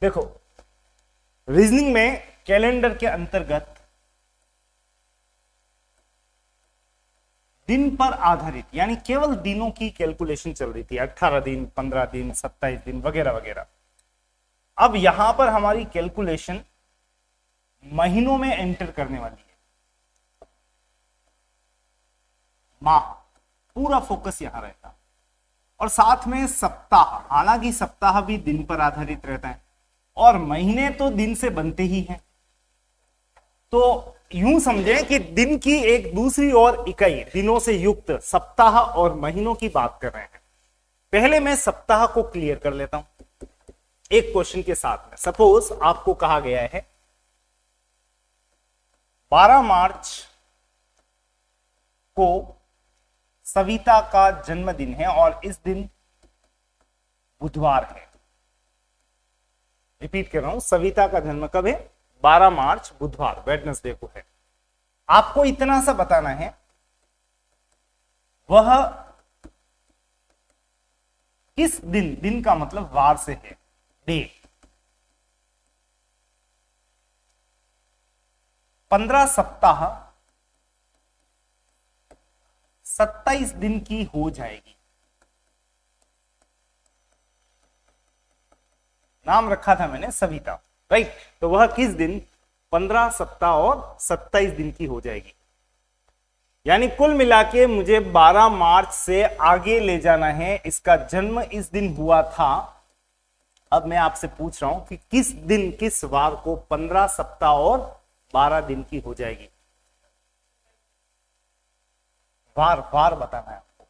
देखो, रीजनिंग में कैलेंडर के अंतर्गत दिन पर आधारित यानी केवल दिनों की कैलकुलेशन चल रही थी, 18 दिन, 15 दिन, 27 दिन वगैरह वगैरह। अब यहां पर हमारी कैलकुलेशन महीनों में एंटर करने वाली है, माह, पूरा फोकस यहां रहता, और साथ में सप्ताह, हालांकि सप्ताह भी दिन पर आधारित रहता है और महीने तो दिन से बनते ही हैं। तो यूं समझें कि दिन की एक दूसरी और इकाई दिनों से युक्त सप्ताह और महीनों की बात कर रहे हैं। पहले मैं सप्ताह को क्लियर कर लेता हूं एक क्वेश्चन के साथ में। सपोज आपको कहा गया है 12 मार्च को सविता का जन्मदिन है और इस दिन बुधवार है। रिपीट कर रहा हूं, सविता का जन्म कब है? 12 मार्च, बुधवार, वेडनेसडे को है। आपको इतना सा बताना है वह किस दिन, दिन का मतलब वार से है, डे, 15 सप्ताह 27 दिन की हो जाएगी। नाम रखा था मैंने सविता, राइट? तो वह किस दिन 15 सप्ताह और 27 दिन की हो जाएगी। यानी कुल मिला के मुझे 12 मार्च से आगे ले जाना है, इसका जन्म इस दिन हुआ था। अब मैं आपसे पूछ रहा हूं कि किस दिन, किस वार को 15 सप्ताह और 12 दिन की हो जाएगी। वार, वार बताना है आपको,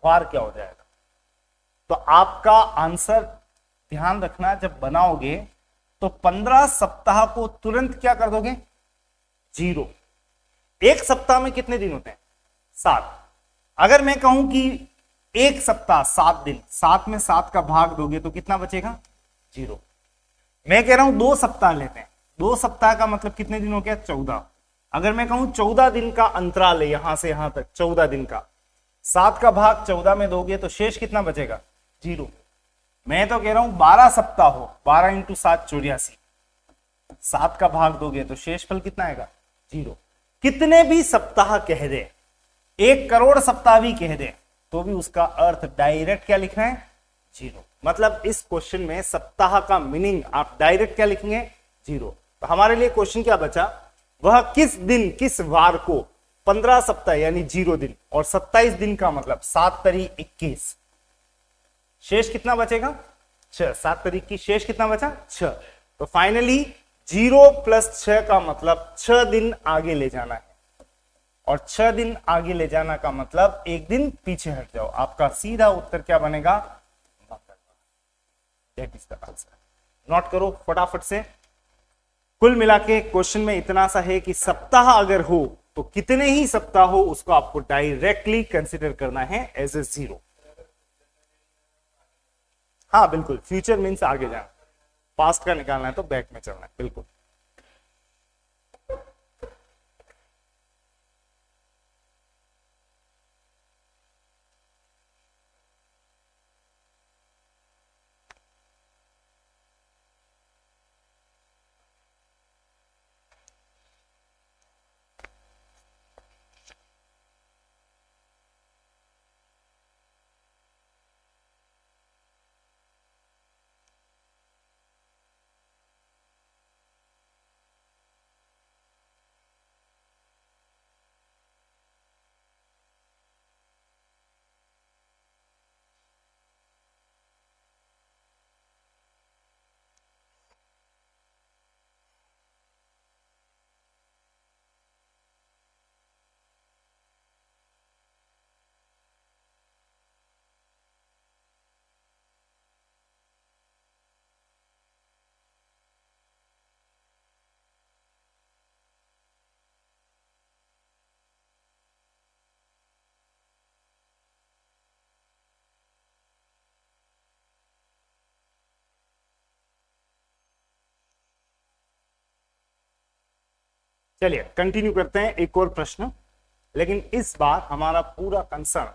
वार क्या हो जाएगा। तो आपका आंसर ध्यान रखना, जब बनाओगे तो 15 सप्ताह को तुरंत क्या कर दोगे? 0। एक सप्ताह में कितने दिन होते हैं? 7। अगर मैं कहूं कि एक सप्ताह 7 दिन, 7 में 7 का भाग दोगे तो कितना बचेगा? 0। मैं कह रहा हूं 2 सप्ताह लेते हैं, 2 सप्ताह का मतलब कितने दिन हो गया? 14। अगर मैं कहूं 14 दिन का अंतराल है यहां से यहां तक, 14 दिन का, 7 का भाग 14 में दोगे तो शेष कितना बचेगा? 0। मैं तो कह रहा हूं 12 सप्ताह हो, 12 इंटू 7 84, 7 का भाग दोगे तो शेष फल कितना आएगा? 0। कितने भी सप्ताह कह दे, 1 करोड़ सप्ताह भी कह दे, तो भी उसका अर्थ डायरेक्ट क्या लिखना है? 0। मतलब इस क्वेश्चन में सप्ताह का मीनिंग आप डायरेक्ट क्या लिखेंगे? 0। तो हमारे लिए क्वेश्चन क्या बचा? वह किस दिन, किस वार को 15 सप्ताह यानी 0 दिन और 27 दिन का मतलब 7 तारीख 21, शेष कितना बचेगा? 6। 7 तारीख की शेष कितना बचा? 6। तो फाइनली 0 प्लस 6 का मतलब 6 दिन आगे ले जाना है, और 6 दिन आगे ले जाना का मतलब 1 दिन पीछे हट जाओ। आपका सीधा उत्तर क्या बनेगा? That is the answer. Note करो फटाफट से। कुल मिला के क्वेश्चन में इतना सा है कि सप्ताह अगर हो तो कितने ही सप्ताह हो उसको आपको डायरेक्टली कंसिडर करना है एज ए 0। हाँ बिल्कुल, फ्यूचर मीन्स आगे जाना, पास्ट का निकालना है तो बैक में चलना है, बिल्कुल। चलिए कंटिन्यू करते हैं, एक और प्रश्न, लेकिन इस बार हमारा पूरा कंसर्न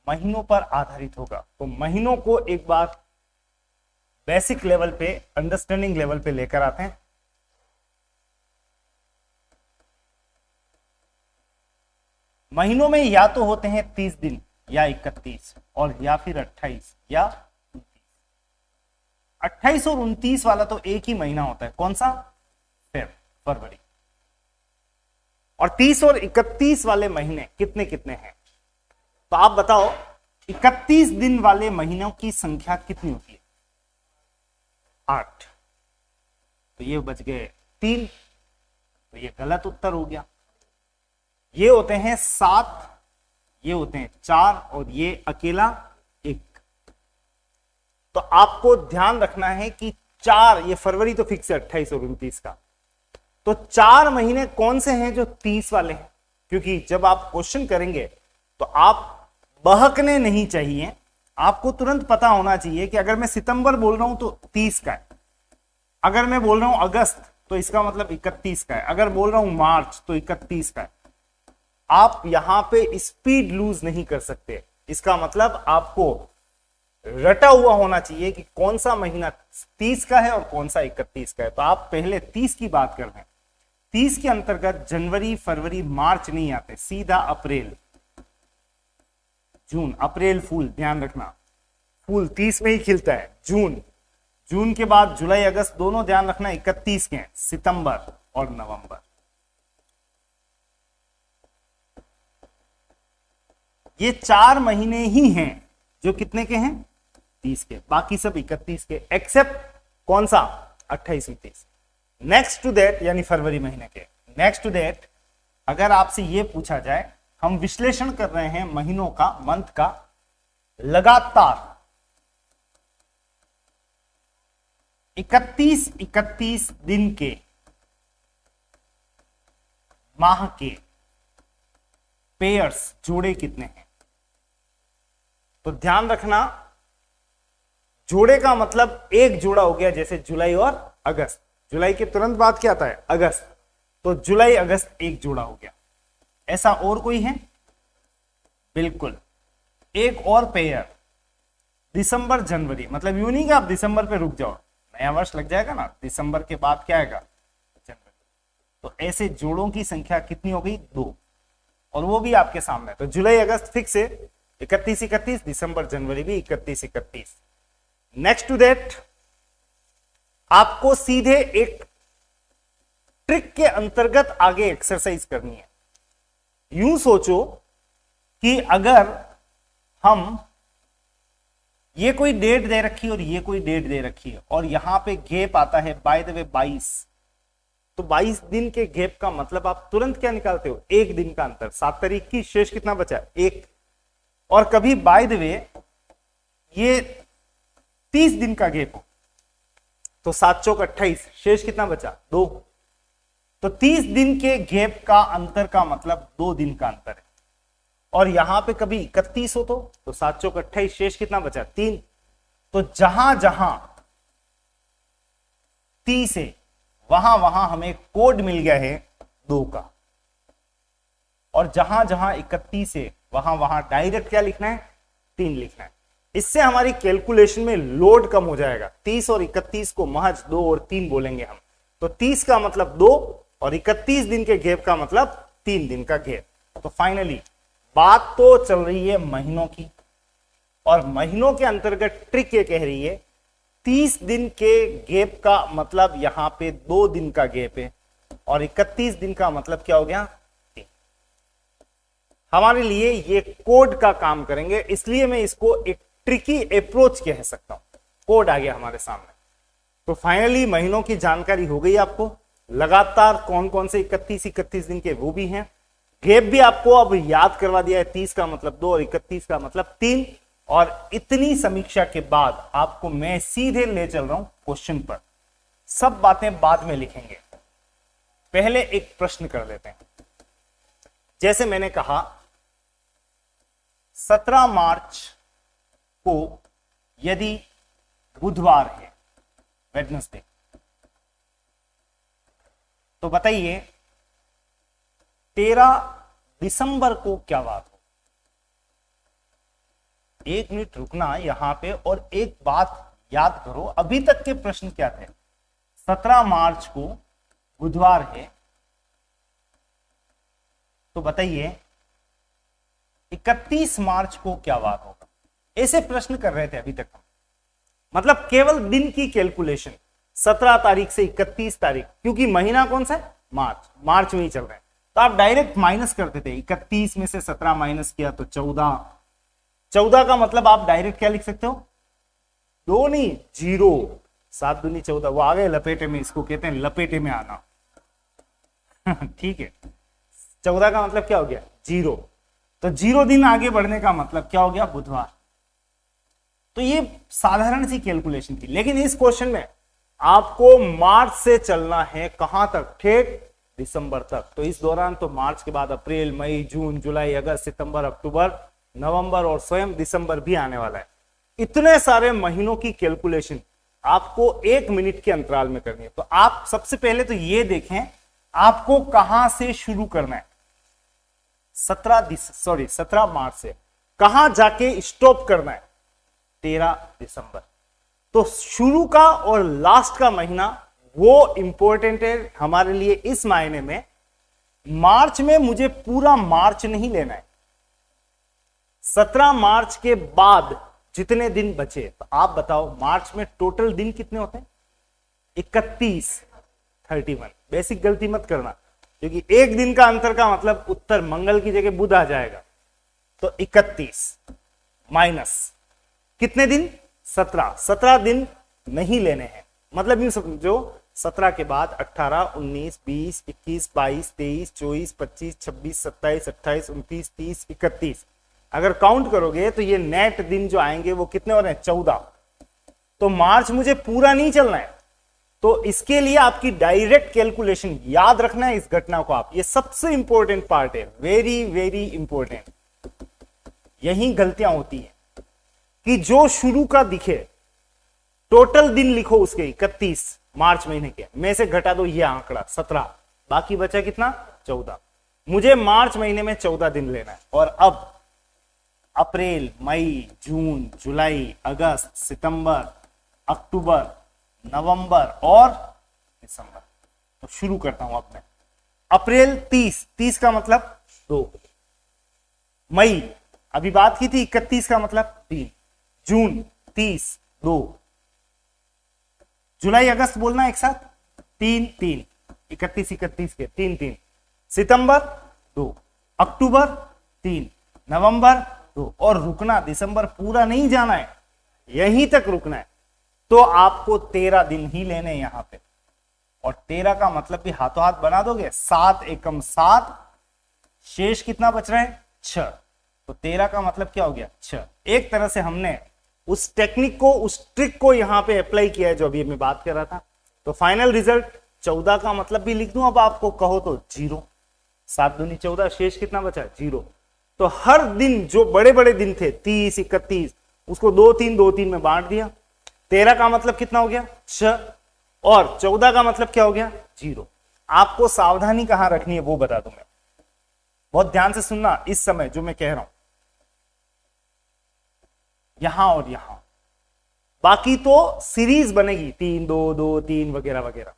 महीनों पर आधारित होगा। तो महीनों को एक बार बेसिक लेवल पे, अंडरस्टैंडिंग लेवल पे लेकर आते हैं। महीनों में या तो होते हैं 30 दिन या 31 और या फिर 28 या 28 और 29 वाला तो एक ही महीना होता है। कौन सा? फरवरी। और 30 और 31 वाले महीने कितने कितने हैं? तो आप बताओ 31 दिन वाले महीनों की संख्या कितनी होती है? 8। तो ये बच गए 3, तो ये गलत उत्तर हो गया। ये होते हैं 7, ये होते हैं 4 और ये अकेला 1। तो आपको ध्यान रखना है कि 4, ये फरवरी तो फिक्स है 28 और 29 का, तो 4 महीने कौन से हैं जो 30 वाले हैं? क्योंकि जब आप क्वेश्चन करेंगे तो आप बहकने नहीं चाहिए, आपको तुरंत पता होना चाहिए कि अगर मैं सितंबर बोल रहा हूं तो 30 का है, अगर मैं बोल रहा हूं अगस्त तो इसका मतलब 31 का है, अगर बोल रहा हूं मार्च तो 31 का है। आप यहां पे स्पीड लूज नहीं कर सकते। इसका मतलब आपको रटा हुआ होना चाहिए कि कौन सा महीना 30 का है और कौन सा 31 का है। तो आप पहले 30 की बात कर रहे हैं, 30 के अंतर्गत जनवरी, फरवरी, मार्च नहीं आते, सीधा अप्रैल, जून। अप्रैल फूल, ध्यान रखना, फूल 30 में ही खिलता है। जून, जून के बाद जुलाई, अगस्त दोनों ध्यान रखना 31 के हैं, सितंबर और नवंबर। ये 4 महीने ही हैं जो कितने के हैं? 30 के, बाकी सब 31 के, एक्सेप्ट कौन सा? 28, 29। नेक्स्ट टू दैट, यानी फरवरी महीने के नेक्स्ट टू दैट, अगर आपसे यह पूछा जाए, हम विश्लेषण कर रहे हैं महीनों का, मंथ का, लगातार 31 दिन के माह के पेयर्स, जोड़े कितने हैं? तो ध्यान रखना, जोड़े का मतलब एक जोड़ा हो गया, जैसे जुलाई और अगस्त। जुलाई के तुरंत बाद क्या आता है? अगस्त। तो जुलाई अगस्त एक जोड़ा हो गया। ऐसा और कोई है? बिल्कुल, एक और पेयर दिसंबर जनवरी, मतलब यूं नहीं कि आप दिसंबर पे रुक जाओ, नया वर्ष लग जाएगा ना, दिसंबर के बाद क्या आएगा? जनवरी। तो ऐसे जोड़ों की संख्या कितनी हो गई? 2, और वो भी आपके सामने। तो जुलाई अगस्त फिक्स है 31, दिसंबर जनवरी भी 31। नेक्स्ट टू दैट, आपको सीधे एक ट्रिक के अंतर्गत आगे एक्सरसाइज करनी है। यूं सोचो कि अगर हम, ये कोई डेट दे रखी है और ये कोई डेट दे रखी है, और यहां पे गैप आता है बाय द वे 22, तो 22 दिन के गैप का मतलब आप तुरंत क्या निकालते हो? एक दिन का अंतर। 7 तारीख की शेष कितना बचा? 1। और कभी बाय द वे ये 30 दिन का गैप हो तो 7 चौक 28, शेष कितना बचा? 2। तो 30 दिन के गैप का अंतर का मतलब 2 दिन का अंतर है। और यहां पे कभी 31 हो तो 7 चौक 28, शेष कितना बचा? 3। तो जहां जहां 30 है वहां वहां हमें कोड मिल गया है 2 का, और जहां जहां 31 है वहां वहां डायरेक्ट क्या लिखना है? 3 लिखना है। इससे हमारी कैलकुलेशन में लोड कम हो जाएगा। 30 और 31 को महज 2 और 3 बोलेंगे हम, तो 30 का मतलब 2 और 31 दिन के गैप का मतलब 3 दिन का गैप। तो फाइनली बात तो चल रही है महीनों की, और महीनों के अंतर्गत ट्रिक ये कह रही है 30 दिन के गैप का मतलब यहां पे 2 दिन का गैप है, और 31 दिन का मतलब क्या हो गया? 3। हमारे लिए ये कोड का काम करेंगे, इसलिए मैं इसको एक ट्रिकी अप्रोच कह सकता हूं। कोड आ गया हमारे सामने। तो फाइनली महीनों की जानकारी हो गई आपको, लगातार कौन कौन से 31 दिन के वो भी हैं, गैप भी आपको अब याद करवा दिया है। 30 का मतलब 2 और 31 का मतलब 3। और इतनी समीक्षा के बाद आपको मैं सीधे ले चल रहा हूं क्वेश्चन पर। सब बातें बाद में लिखेंगे, पहले एक प्रश्न कर लेते हैं। जैसे मैंने कहा 17 मार्च को यदि बुधवार है, वेडनेसडे, तो बताइए 13 दिसंबर को क्या बात हो? 1 मिनट रुकना यहां पे और एक बात याद करो अभी तक के प्रश्न क्या थे। 17 मार्च को बुधवार है, तो बताइए 31 मार्च को क्या वार होगा। ऐसे प्रश्न कर रहे थे अभी तक हम, मतलब केवल दिन की कैलकुलेशन 17 तारीख से 31 तारीख, क्योंकि महीना कौन सा है, मार्च में ही चल रहे हैं, तो आप डायरेक्ट माइनस करते थे। 31 में से 17 माइनस किया तो 14 का मतलब आप डायरेक्ट क्या लिख सकते हो, 2 नहीं 0, 7 दूनी 14, वो आ गए लपेटे में, इसको कहते हैं लपेटे में आना। ठीक है, 14 का मतलब क्या हो गया 0, तो 0 दिन आगे बढ़ने का मतलब क्या हो गया बुधवार। तो ये साधारण सी कैलकुलेशन थी, लेकिन इस क्वेश्चन में आपको मार्च से चलना है कहां तक, ठेठ दिसंबर तक। तो इस दौरान तो मार्च के बाद अप्रैल, मई, जून, जुलाई, अगस्त, सितंबर, अक्टूबर, नवंबर और स्वयं दिसंबर भी आने वाला है। इतने सारे महीनों की कैलकुलेशन आपको 1 मिनट के अंतराल में करनी है। तो आप सबसे पहले तो ये देखें आपको कहां से शुरू करना है। 17 मार्च से कहां जाके स्टॉप करना है, 13 दिसंबर। तो शुरू का और लास्ट का महीना वो इंपॉर्टेंट है हमारे लिए इस मायने में, मार्च में मुझे पूरा मार्च नहीं लेना है। 17 मार्च के बाद जितने दिन बचे, तो आप बताओ मार्च में टोटल दिन कितने होते हैं, 31 बेसिक गलती मत करना, क्योंकि एक दिन का अंतर का मतलब उत्तर मंगल की जगह बुध आ जाएगा। तो 31 माइनस कितने दिन, 17 दिन नहीं लेने हैं, मतलब यूं समझो 17 के बाद 18, 19, 20, 21, 22, 23, 24, 25, 26, 27, 28, 29, 30, 31, अगर काउंट करोगे तो ये नेट दिन जो आएंगे वो कितने हो रहे हैं, 14। तो मार्च मुझे पूरा नहीं चलना है, तो इसके लिए आपकी डायरेक्ट कैलकुलेशन याद रखना है इस घटना को आप, ये सबसे इंपॉर्टेंट पार्ट है, वेरी वेरी इंपॉर्टेंट। यही गलतियां होती हैं कि जो शुरू का दिखे टोटल दिन लिखो उसके 31 मार्च महीने के में से घटा दो ये आंकड़ा 17, बाकी बचा कितना 14। मुझे मार्च महीने में 14 दिन लेना है, और अब अप्रैल, मई, जून, जुलाई, अगस्त, सितंबर, अक्टूबर, नवंबर और दिसंबर। तो शुरू करता हूं अब मैं। अप्रैल 30 का मतलब 2, मई अभी बात की थी 31 का मतलब 3, जून 30 2, जुलाई अगस्त बोलना एक साथ 3 31 के 3, सितंबर 2, अक्टूबर 3, नवंबर 2, और रुकना, दिसंबर पूरा नहीं जाना है, यहीं तक रुकना है। तो आपको 13 दिन ही लेने यहां पे, और 13 का मतलब भी हाथों हाथ बना दोगे, 7 एकम 7, शेष कितना बच रहा है 6, तो 13 का मतलब क्या हो गया 6। एक तरह से हमने उस टेक्निक को, उस ट्रिक को यहां पे अप्लाई किया है जो अभी मैं बात कर रहा था। तो फाइनल रिजल्ट 14 का मतलब भी लिख दूं अब आपको कहो तो 0, 7 दूनी 14, शेष कितना बचा 0। तो हर दिन जो बड़े बड़े दिन थे 30 31, उसको 2 3 में बांट दिया। 13 का मतलब कितना हो गया 6, और 14 का मतलब क्या हो गया 0। आपको सावधानी कहां रखनी है वो बता दूं मैं, बहुत ध्यान से सुनना इस समय जो मैं कह रहा हूं, यहां और यहां। बाकी तो सीरीज बनेगी 3 2 2 3 वगैरह वगैरह।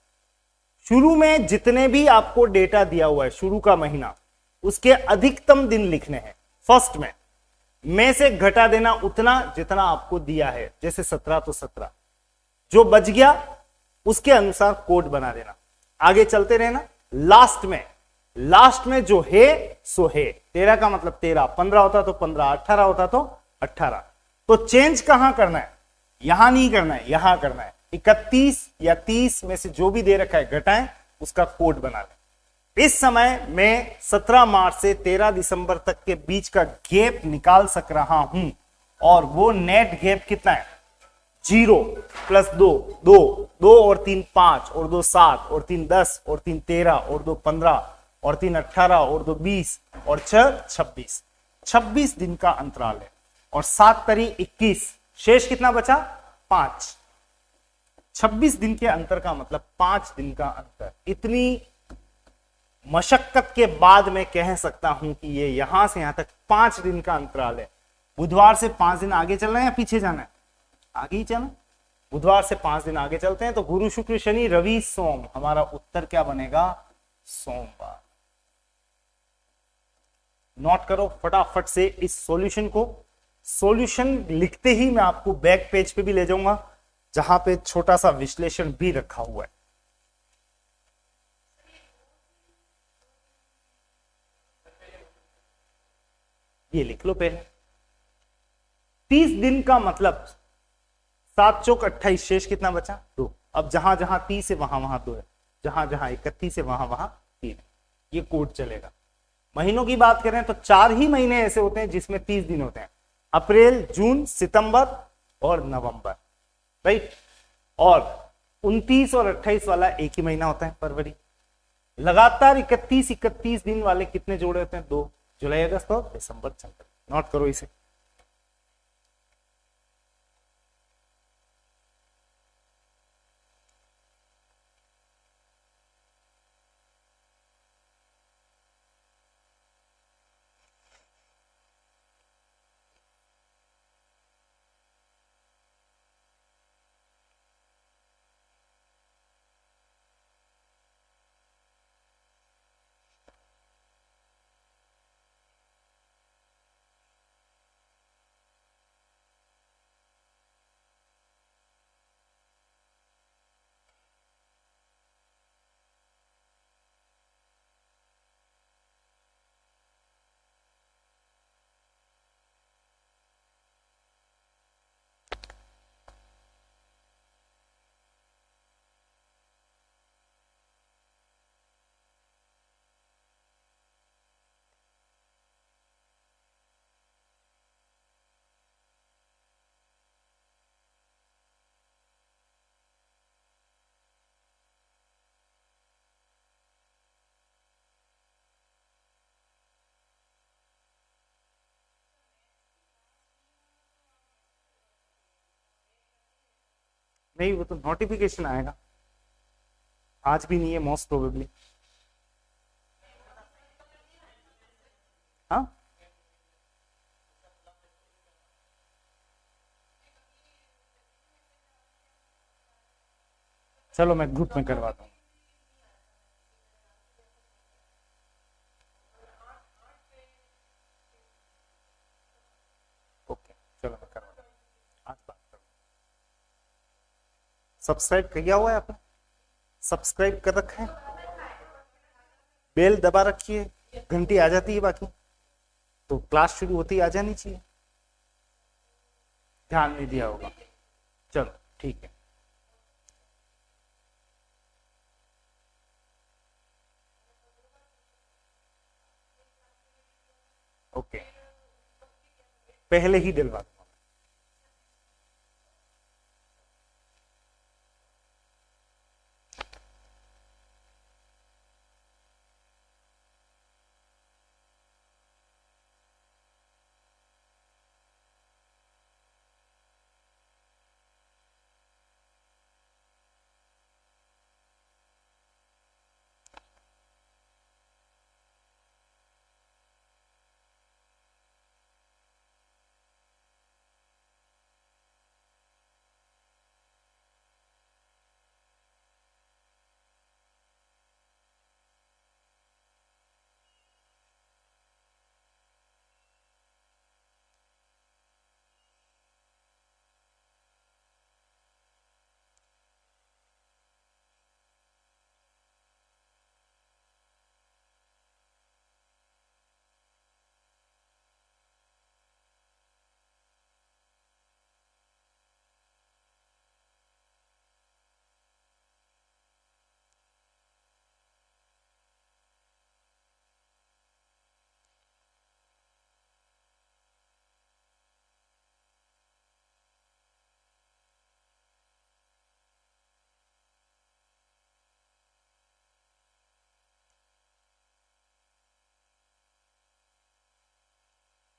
शुरू में जितने भी आपको डेटा दिया हुआ है शुरू का महीना, उसके अधिकतम दिन लिखने हैं। फर्स्ट में से घटा देना उतना जितना आपको दिया है, जैसे 17 तो 17, जो बच गया उसके अनुसार कोड बना देना, आगे चलते रहना। लास्ट में जो है सो है। 13 का मतलब 13, 15 होता तो 15, 18 होता तो 18। तो चेंज कहां करना है, यहां नहीं करना है, यहां करना है। 31 या 30 में से जो भी दे रखा है घटाएं, उसका कोड बना लें। इस समय मैं 17 मार्च से 13 दिसंबर तक के बीच का गैप निकाल सक रहा हूं, और वो नेट गैप कितना है 0 + 2 2 2 और 3 5 और 2 7 और 3 10 और 3 13 और 2 15 और 3 18 और 2 20 और 6 26, 26 दिन का अंतराल है। और 7 तरी 21, शेष कितना बचा 5। 26 दिन के अंतर का मतलब 5 दिन का अंतर। इतनी मशक्कत के बाद मैं कह सकता हूं कि ये यहां से यहां तक 5 दिन का अंतराल है। बुधवार से 5 दिन आगे चलना है या पीछे जाना है, आगे ही चलना। बुधवार से 5 दिन आगे चलते हैं, तो गुरु शुक्र शनि रवि सोम, हमारा उत्तर क्या बनेगा? सोमवार। नोट करो फटाफट से इस सॉल्यूशन को। सॉल्यूशन लिखते ही मैं आपको बैक पेज पे भी ले जाऊंगा, जहां पे छोटा सा विश्लेषण भी रखा हुआ है। ये लिख लो पहले। 30 दिन का मतलब 7 चौक 28, शेष कितना बचा? 2। अब जहां जहां 30 है वहां वहां 2 है, जहां जहां 31 है वहां वहां 3 है। ये कोड चलेगा। महीनों की बात करें तो 4 ही महीने ऐसे होते हैं जिसमें 30 दिन होते हैं, अप्रैल, जून, सितंबर और नवंबर, राइट। और 29 और 28 वाला एक ही महीना होता है, फरवरी। लगातार 31 दिन वाले कितने जोड़े होते हैं? 2, जुलाई, अगस्त और दिसंबर, जनवरी। नोट करो इसे। नहीं, वो तो नोटिफिकेशन आएगा, आज भी नहीं है मोस्ट प्रोबेबली। हाँ, चलो मैं ग्रुप में करवाता हूँ। ओके, चलो मैं करवाता हूँ, आज बात करो। सब्सक्राइब किया हुआ है आपने? सब्सक्राइब कर रखा है? बेल दबा रखी है? घंटी आ जाती है बाकी तो क्लास शुरू होती ही आ जानी चाहिए। ध्यान नहीं दिया होगा, चलो ठीक है। ओके, पहले ही दिलवा दूंगा।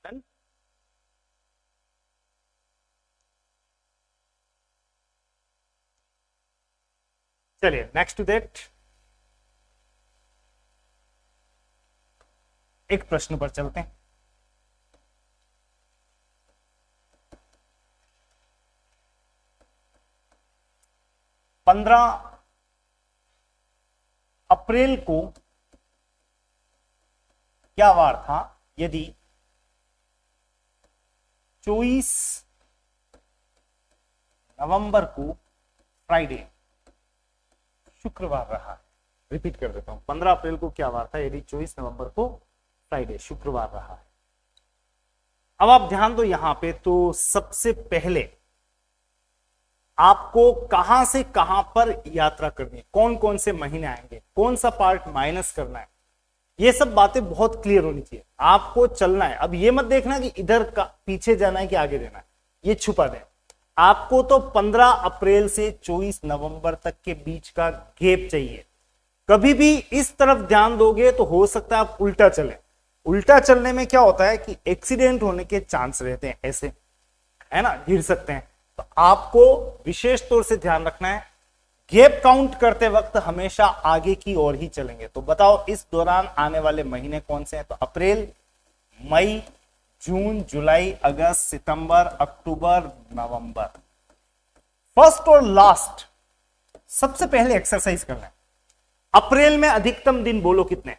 डन। चलिए नेक्स्ट टू दैट, एक प्रश्न पर चलते हैं। 15 अप्रैल को क्या वार था? यदि 24 नवंबर को फ्राइडे शुक्रवार रहा। रिपीट कर देता हूं, 15 अप्रैल को क्या वार था? यदि 24 नवंबर को फ्राइडे शुक्रवार रहा है। अब आप ध्यान दो यहां पे, तो सबसे पहले आपको कहां से कहां पर यात्रा करनी है, कौन कौन से महीने आएंगे, कौन सा पार्ट माइनस करना है, ये सब बातें बहुत क्लियर होनी चाहिए। आपको चलना है। अब ये मत देखना कि इधर का पीछे जाना है कि आगे जाना है, ये छुपा दें। आपको तो 15 अप्रैल से 24 नवंबर तक के बीच का गैप चाहिए। कभी भी इस तरफ ध्यान दोगे तो हो सकता है आप उल्टा चले। उल्टा चलने में क्या होता है कि एक्सीडेंट होने के चांस रहते हैं, ऐसे है ना, गिर सकते हैं। तो आपको विशेष तौर से ध्यान रखना है, गैप काउंट करते वक्त हमेशा आगे की ओर ही चलेंगे। तो बताओ इस दौरान आने वाले महीने कौन से हैं? तो अप्रैल, मई, जून, जुलाई, अगस्त, सितंबर, अक्टूबर, नवंबर। फर्स्ट और लास्ट सबसे पहले एक्सरसाइज करना है। अप्रैल में अधिकतम दिन बोलो कितने?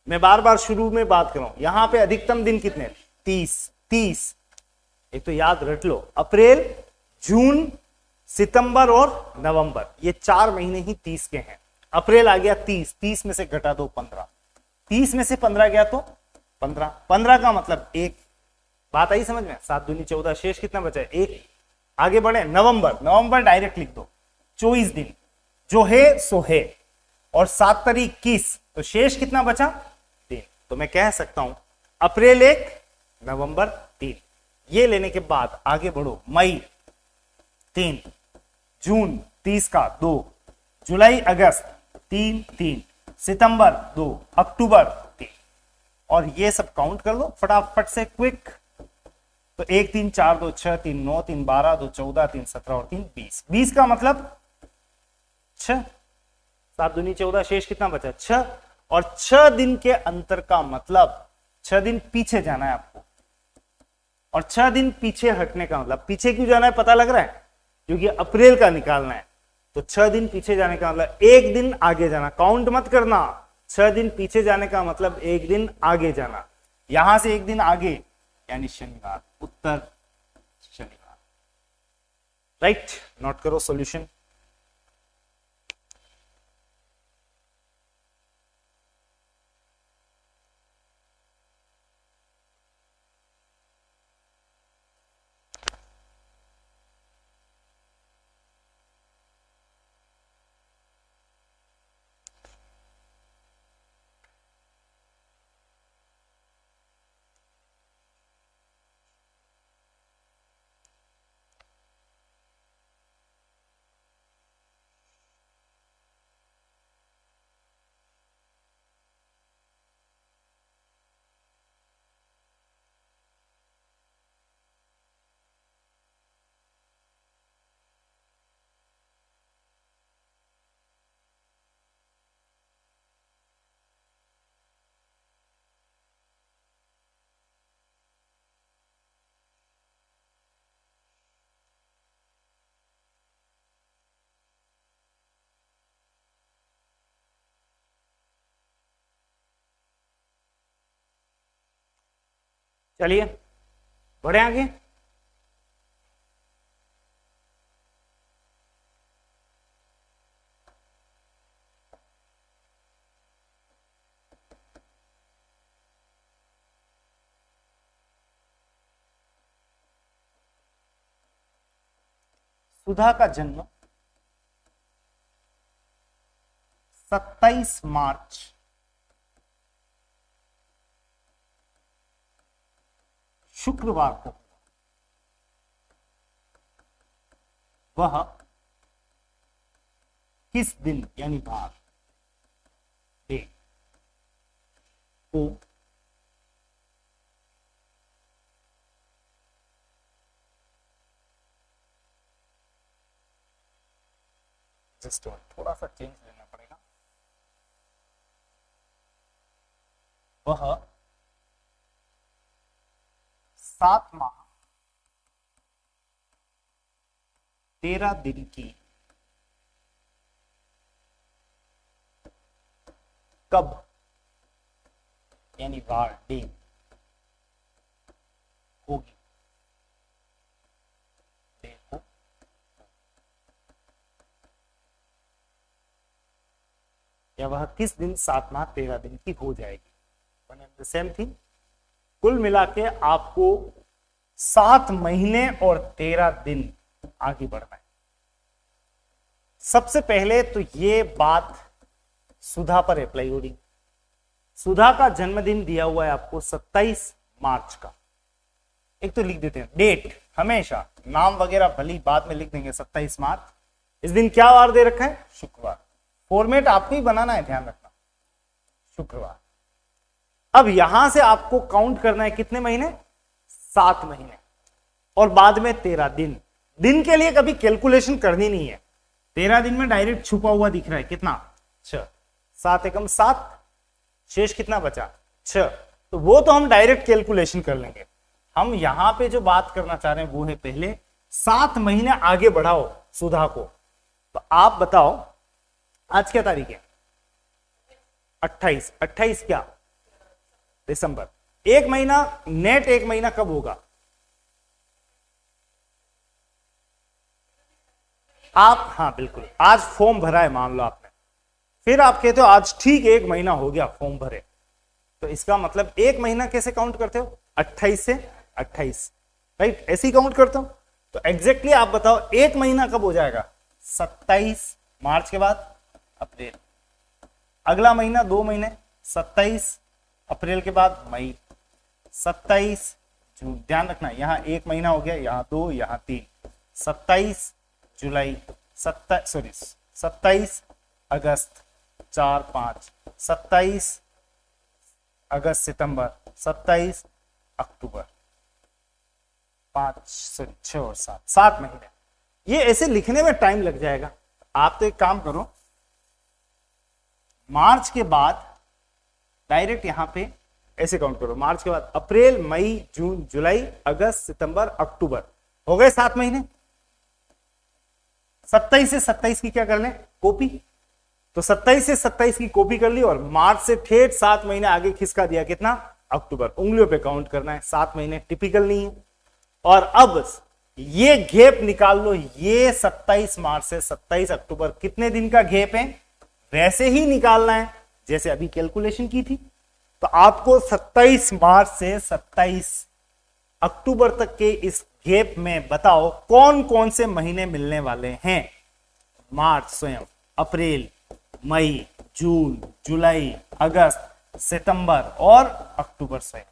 मैं बार बार शुरू में बात कर रहा हूं, यहां पे अधिकतम दिन कितने? 30। एक तो याद रख लो, अप्रैल, जून, सितंबर और नवंबर, ये 4 महीने ही 30 के हैं। अप्रैल आ गया 30 में से घटा दो 15, 30 में से 15 गया तो 15 का मतलब 1। बात आई समझ में? 7 दूनी 14, शेष कितना बचा है? 1। आगे बढ़े, नवंबर डायरेक्ट लिख दो, 24 दिन, जो है सो है, और 7 तारीख 21, तो शेष कितना बचा? 3। तो मैं कह सकता हूं अप्रैल 1, नवंबर 3। ये लेने के बाद आगे बढ़ो, मई 3, जून 30 का 2, जुलाई अगस्त 3, सितंबर 2, अक्टूबर 3, और ये सब काउंट कर लो फटाफट से, क्विक। तो 1 3 4 2 6 3 9 3 12 2 14 3 17 और 3 20। 20 का मतलब 6, 7 दूनी 14, शेष कितना बचा? 6। और 6 दिन के अंतर का मतलब 6 दिन पीछे जाना है आपको, और 6 दिन पीछे हटने का मतलब, पीछे क्यों जाना है पता लग रहा है? क्योंकि अप्रैल का निकालना है। तो 6 दिन पीछे जाने का मतलब 1 दिन आगे जाना। काउंट मत करना, 6 दिन पीछे जाने का मतलब 1 दिन आगे जाना। यहां से 1 दिन आगे यानी शनिवार, उत्तर शनिवार। राइट, नोट करो सॉल्यूशन। चलिए बढ़े आगे। सुधा का जन्म 27 मार्च शुक्रवार को। वह किस दिन यानी भाग डे को जस्ट थोड़ा सा चेंज लेना पड़ेगा। वह 7 माह 13 दिन की कब, यानी वार डे होगी, डे को या वह किस दिन 7 माह 13 दिन की हो जाएगी, one and the same thing. कुल मिला के आपको 7 महीने और 13 दिन आगे बढ़ना है। सबसे पहले तो ये बात सुधा पर अप्लाई होगी। सुधा का जन्मदिन दिया हुआ है आपको 27 मार्च का। एक तो लिख देते हैं डेट, हमेशा नाम वगैरह भली बाद में लिख देंगे 27 मार्च। इस दिन क्या वार दे रखा है, शुक्रवार। फॉर्मेट आपको ही बनाना है, ध्यान रखना, शुक्रवार। अब यहां से आपको काउंट करना है कितने महीने, 7 महीने और बाद में 13 दिन। दिन के लिए कभी कैलकुलेशन करनी नहीं है, 13 दिन में डायरेक्ट छुपा हुआ दिख रहा है कितना, 6, 7 एकम 7, शेष कितना बचा, 6। तो वो तो हम डायरेक्ट कैलकुलेशन कर लेंगे। हम यहां पे जो बात करना चाह रहे हैं वो है पहले 7 महीने आगे बढ़ाओ सुधा को। तो आप बताओ आज क्या तारीख है, 28। 28 क्या, दिसंबर। एक महीना नेट, एक महीना कब होगा, आप, हाँ बिल्कुल, आज फॉर्म भरा है मान लो आपने, फिर आप कहते हो आज ठीक 1 महीना हो गया फॉर्म भरे, तो इसका मतलब 1 महीना कैसे काउंट करते हो, 28 से 28, राइट, ऐसे ही काउंट करते हो। तो एग्जैक्टली आप बताओ 1 महीना कब हो जाएगा, 27 मार्च के बाद अप्रैल। अगला महीना 2 महीने, 27 अप्रैल के बाद मई, 27 जून। ध्यान रखना यहां 1 महीना हो गया, यहां 2, यहां 3, 27 जुलाई, 27 अगस्त, 4, 5, 27 अगस्त सितंबर, 27 अक्टूबर, 6 और 7 महीने। ये ऐसे लिखने में टाइम लग जाएगा। आप तो एक काम करो, मार्च के बाद डायरेक्ट यहां पे ऐसे काउंट करो, मार्च के बाद अप्रैल, मई, जून, जुलाई, अगस्त, सितंबर, अक्टूबर, हो गए 7 महीने। 27 से 27 की क्या कर लें, कॉपी। तो 27 से 27 की कॉपी कर ली और मार्च से ठेठ 7 महीने आगे खिसका दिया, कितना, अक्टूबर। उंगलियों पे काउंट करना है, 7 महीने टिपिकल नहीं है। और अब ये गैप निकाल लो, ये 27 मार्च से 27 अक्टूबर कितने दिन का गैप है, वैसे ही निकालना है जैसे अभी कैलकुलेशन की थी। तो आपको 27 मार्च से 27 अक्टूबर तक के इस गैप में बताओ कौन कौन से महीने मिलने वाले हैं। मार्च स्वयं, अप्रैल, मई, जून, जुलाई, अगस्त, सितंबर और अक्टूबर स्वयं।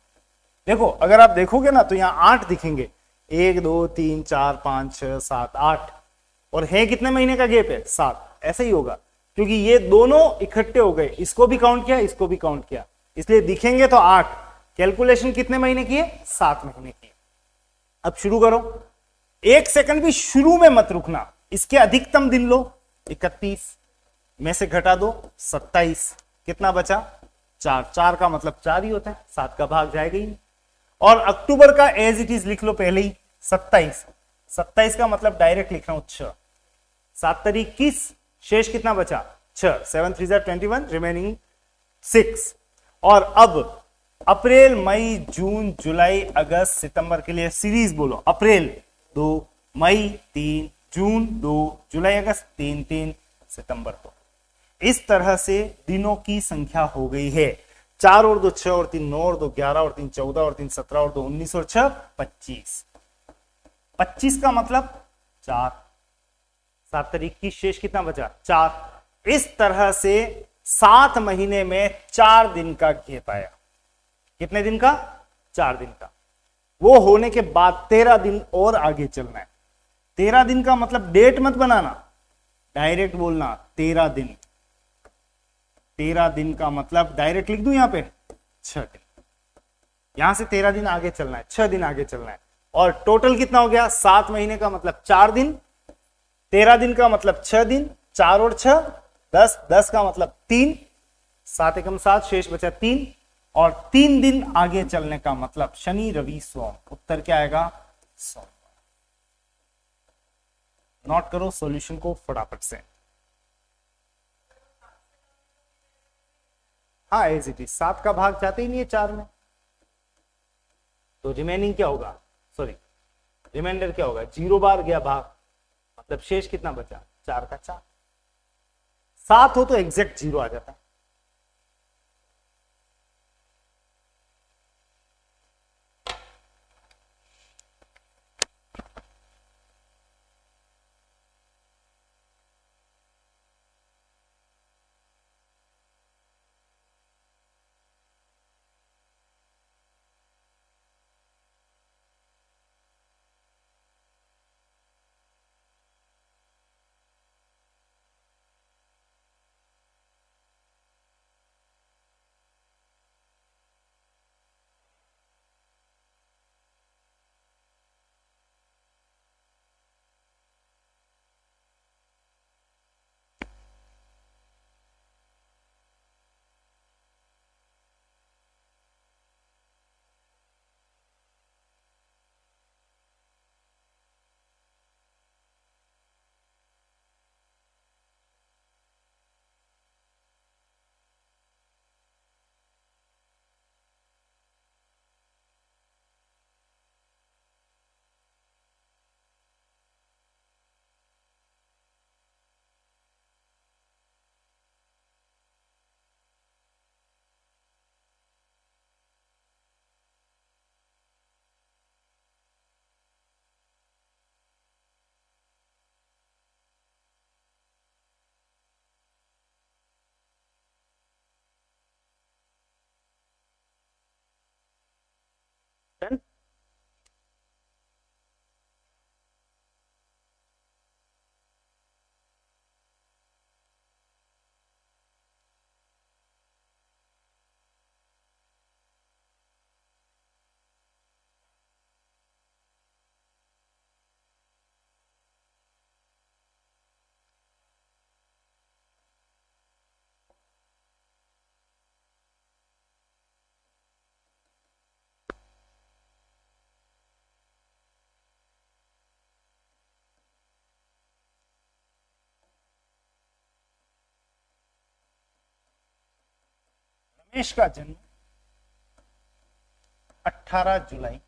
देखो अगर आप देखोगे ना तो यहां 8 दिखेंगे, 1, 2, 3, 4, 5, 6, 7, 8, और है कितने महीने का गैप है, 7। ऐसे ही होगा क्योंकि ये दोनों इकट्ठे हो गए, इसको भी काउंट किया, इसको भी काउंट किया, इसलिए दिखेंगे तो 8। कैलकुलेशन कितने महीने की है, 7 महीने की। अब शुरू करो, 1 सेकंड भी शुरू में मत रुकना। इसके अधिकतम दिन लो, 31 में से घटा दो 27, कितना बचा, 4। 4 का मतलब 4 ही होता है, 7 का भाग जाएगा ही नहीं। और अक्टूबर का एज इट इज लिख लो पहले ही, 27। 27 का मतलब डायरेक्ट लिख रहा हूं 6, 7 तारीख 21, शेष कितना बचा, 6, 7 3 21, रिमेनिंग 6। और अब अप्रैल, मई, जून, जुलाई, अगस्त, सितंबर के लिए सीरीज बोलो, अप्रैल 2, मई 3, जून 2, जुलाई, अगस्त 3, 3, सितंबर 2। इस तरह से दिनों की संख्या हो गई है। 4 और 2 6 और 3 9 और 2 11 और 3 14 और 3 17 और 2 19 और 6 25। 25 का मतलब 4, 7 तारीख की, शेष कितना बचा, 4। इस तरह से 7 महीने में 4 दिन का गैप आया। कितने दिन का, 4 दिन का। वो होने के बाद 13 दिन और आगे चलना है। 13 दिन का मतलब डेट मत बनाना, डायरेक्ट बोलना 13 दिन। 13 दिन का मतलब डायरेक्ट लिख दूं यहां पे 6 दिन। यहां से 13 दिन आगे चलना है, 6 दिन आगे चलना है। और टोटल कितना हो गया, 7 महीने का मतलब 4 दिन, 13 दिन का मतलब 6 दिन, 4 और 6 10, 10 का मतलब 3, 7 एकम 7, शेष बचा 3। और 3 दिन आगे चलने का मतलब शनि, रवि, सोम। उत्तर क्या आएगा, सोमवार। नोट करो सॉल्यूशन को फटाफट से। हाँ एज इट इज, 7 का भाग जाते ही नहीं है 4 में, तो रिमेनिंग क्या होगा, सॉरी रिमाइंडर क्या होगा, 0 बार गया भाग, मतलब शेष कितना बचा, 4 का 4। 7 हो तो एग्जैक्ट 0 आ जाता है। Done? रमेश का जन्म 18 जुलाई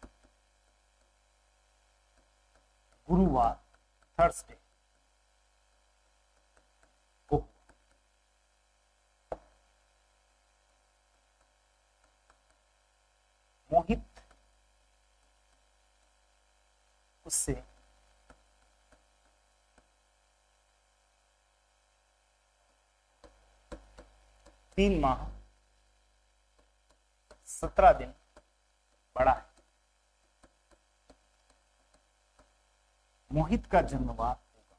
गुरुवार थर्सडे को, मोहित उससे 3 माह 17 दिन बड़ा है। मोहित का जन्मवार होगा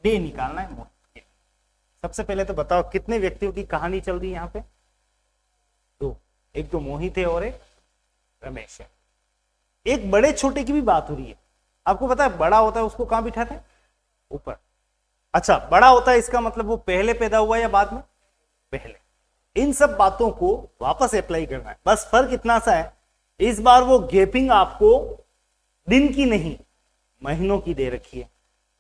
डे निकालना है मोहित के। सबसे पहले तो बताओ कितने व्यक्तियों की कहानी चल रही है यहाँ पे, 2, एक तो मोहित है और एक रमेश है। एक बड़े छोटे की भी बात हो रही है। आपको पता है बड़ा होता है उसको कहां बिठाते हैं, ऊपर। अच्छा बड़ा होता है इसका मतलब वो पहले पैदा हुआ या बाद में, पहले। इन सब बातों को वापस अप्लाई करना है, बस फर्क इतना सा है इस बार वो गैपिंग आपको दिन की नहीं महीनों की दे रखी है,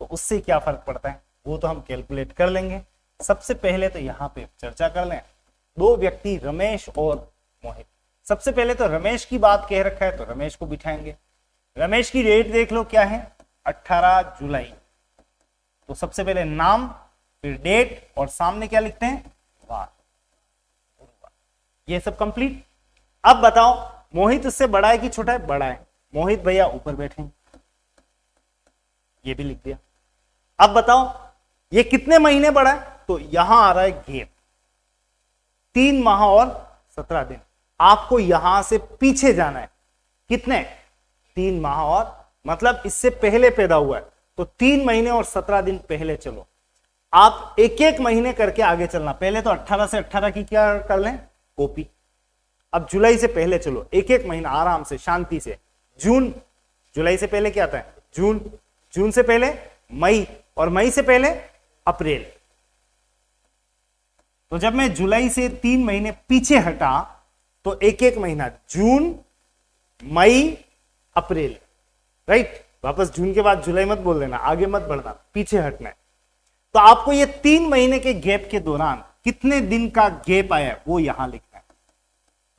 तो उससे क्या फर्क पड़ता है वो तो हम कैलकुलेट कर लेंगे। सबसे पहले तो यहां पे चर्चा कर लें, 2 व्यक्ति रमेश और मोहित। सबसे पहले तो रमेश की बात कह रखा है तो रमेश को बिठाएंगे। रमेश की डेट देख लो क्या है, 18 जुलाई। तो सबसे पहले नाम, फिर डेट और सामने क्या लिखते हैं, वार, गुरुवार। ये सब कंप्लीट। अब बताओ मोहित उससे बड़ा है कि छोटा है, बड़ा है। मोहित भैया ऊपर बैठे, ये भी लिख दिया। अब बताओ ये कितने महीने बड़ा है, तो यहां आ रहा है गैप, 3 माह और 17 दिन। आपको यहां से पीछे जाना है, कितने, 3 माह और मतलब इससे पहले पैदा हुआ है तो 3 महीने और 17 दिन पहले चलो। आप एक एक महीने करके आगे चलना। पहले तो 18 से 18 की क्या कर लें, कॉपी। अब जुलाई से पहले चलो, एक एक महीना आराम से शांति से। जून, जुलाई से पहले क्या आता है, जून। जून से पहले मई, और मई से पहले अप्रैल। तो जब मैं जुलाई से 3 महीने पीछे हटा तो एक एक महीना, जून, मई, अप्रैल, राइट। वापस जून के बाद जुलाई मत बोल देना, आगे मत बढ़ना, पीछे हटना है। तो आपको ये 3 महीने के गैप के दौरान कितने दिन का गैप आया है वो यहां लिखना है।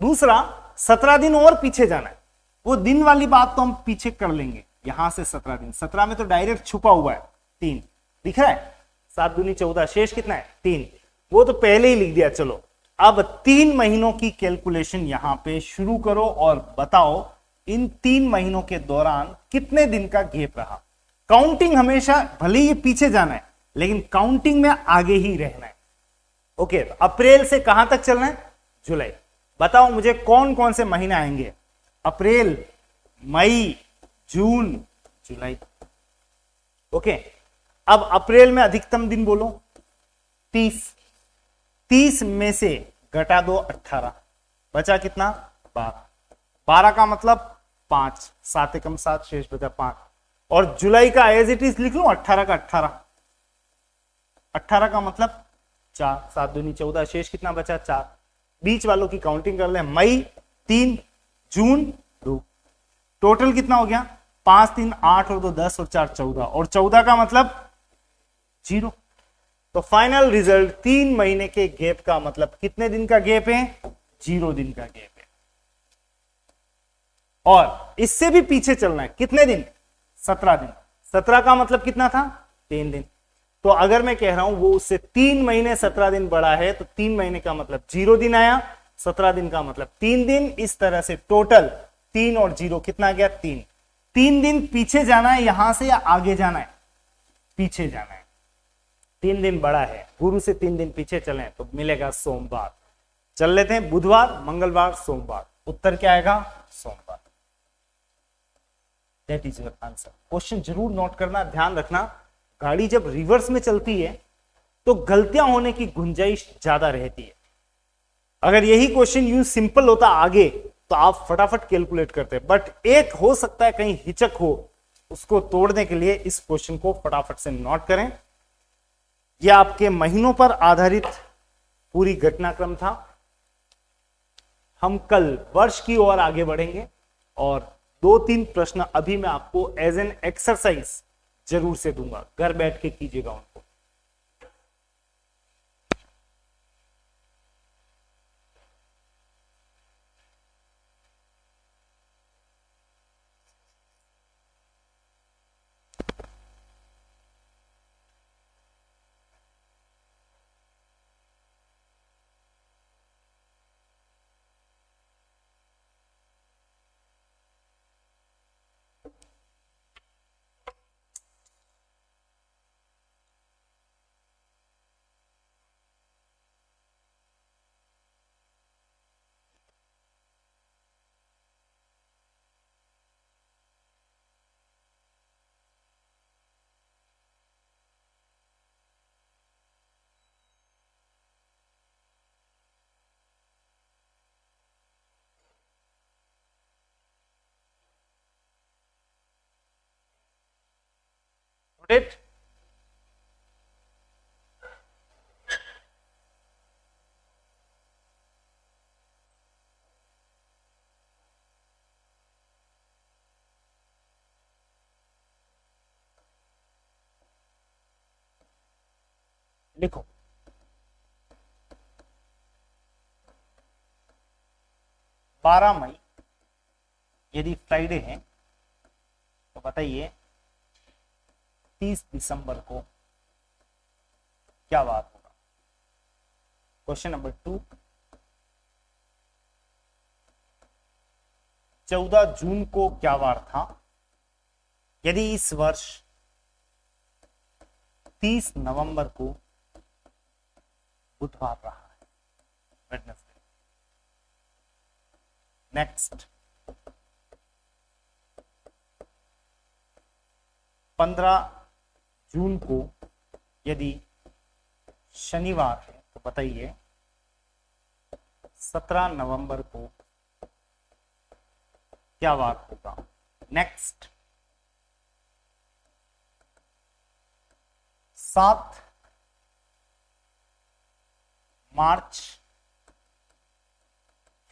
दूसरा 17 दिन और पीछे जाना है, वो दिन वाली बात तो हम पीछे कर लेंगे। यहां से 17 दिन, 17 में तो डायरेक्ट छुपा हुआ है 3 दिख रहा है, 7 दूनी 14, शेष कितना है 3, वो तो पहले ही लिख दिया। चलो अब 3 महीनों की कैलकुलेशन यहां पे शुरू करो और बताओ इन 3 महीनों के दौरान कितने दिन का गैप रहा। काउंटिंग हमेशा भले ही पीछे जाना है लेकिन काउंटिंग में आगे ही रहना है। ओके, तो अप्रैल से कहां तक चलना है, जुलाई। बताओ मुझे कौन कौन से महीने आएंगे, अप्रैल, मई, जून, जुलाई। ओके, अब अप्रैल में अधिकतम दिन बोलो 30, 30 में से घटा दो 18, बचा कितना 12, 12 का मतलब 5, 7 एकम 7, शेष बचा 5। और जुलाई का एज इट इज लिख लो 18 का 18, 18 का मतलब 4, 7 दूनी 14, शेष कितना बचा 4। बीच वालों की काउंटिंग कर ले, मई 3, जून 2, टोटल कितना हो गया 5, 3, 8 और 2 10 और 4 14, और 14 का मतलब 0। तो फाइनल रिजल्ट 3 महीने के गैप का मतलब कितने दिन का गैप है, 0 दिन का गैप है। और इससे भी पीछे चलना है, कितने दिन 17 दिन, 17 का मतलब कितना था 3 दिन। तो अगर मैं कह रहा हूं वो उससे 3 महीने 17 दिन बड़ा है तो 3 महीने का मतलब 0 दिन आया, 17 दिन का मतलब 3 दिन। इस तरह से टोटल 3 और 0 कितना गया 3। 3 दिन पीछे जाना है यहां से या आगे जाना है, पीछे जाना है। 3 दिन बड़ा है, गुरु से 3 दिन पीछे चलें तो मिलेगा सोमवार। चल लेते हैं बुधवार, मंगलवार, सोमवार, उत्तर क्या आएगा सोमवार। That is your answer. Question जरूर नोट करना, ध्यान रखना गाड़ी जब रिवर्स में चलती है तो गलतियां होने की गुंजाइश ज्यादा रहती है। अगर यही क्वेश्चन यूं सिंपल होता आगे तो आप फटाफट कैलकुलेट करते, बट एक हो सकता है कहीं हिचक हो, उसको तोड़ने के लिए इस क्वेश्चन को फटाफट से नोट करें। यह आपके महीनों पर आधारित पूरी घटनाक्रम था। हम कल वर्ष की ओर आगे बढ़ेंगे और 2-3 प्रश्न अभी मैं आपको एज एन एक्सरसाइज जरूर से दूंगा, घर बैठ के कीजिएगा उनको। It लिखो 12 मई यदि फ्राइडे है तो बताइए 30 दिसंबर को क्या बात होगा। क्वेश्चन नंबर 2, 14 जून को क्या वार था यदि इस वर्ष 30 नवंबर को बुधवार रहा है, वेडनेसडे। नेक्स्ट 15 जून को यदि शनिवार है तो बताइए 17 नवंबर को क्या वार होगा। नेक्स्ट 7 मार्च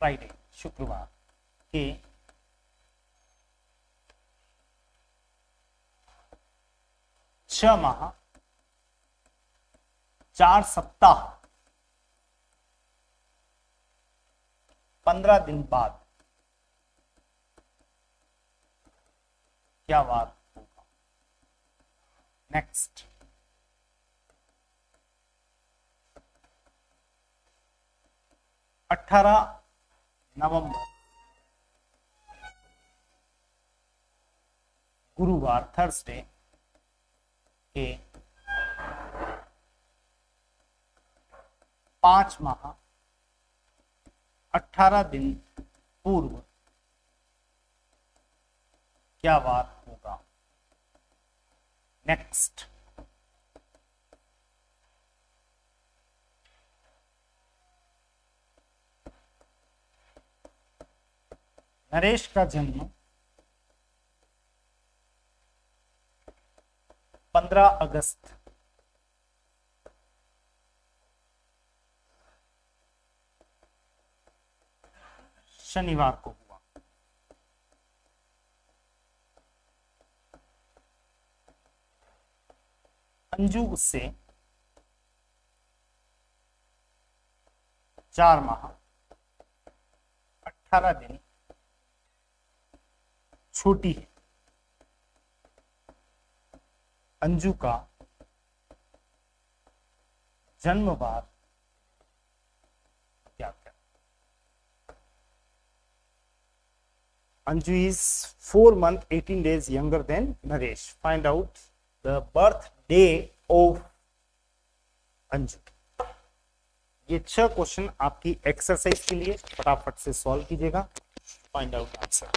फ्राइडे शुक्रवार के 6 माह 4 सप्ताह 15 दिन बाद क्या वार होगा? नेक्स्ट, 18 नवंबर गुरुवार थर्सडे के 5 माह 18 दिन पूर्व क्या वार होगा? नेक्स्ट, नरेश का जन्म 15 अगस्त शनिवार को हुआ। अंजू उससे 4 माह 18 दिन छोटी है। अंजू का जन्मवार क्या क्या? Anju is 4 months 18 days younger than Naresh. Find out the birthday of Anju. ये 6 क्वेश्चन आपकी एक्सरसाइज के लिए फटाफट से सॉल्व कीजिएगा। Find out answer.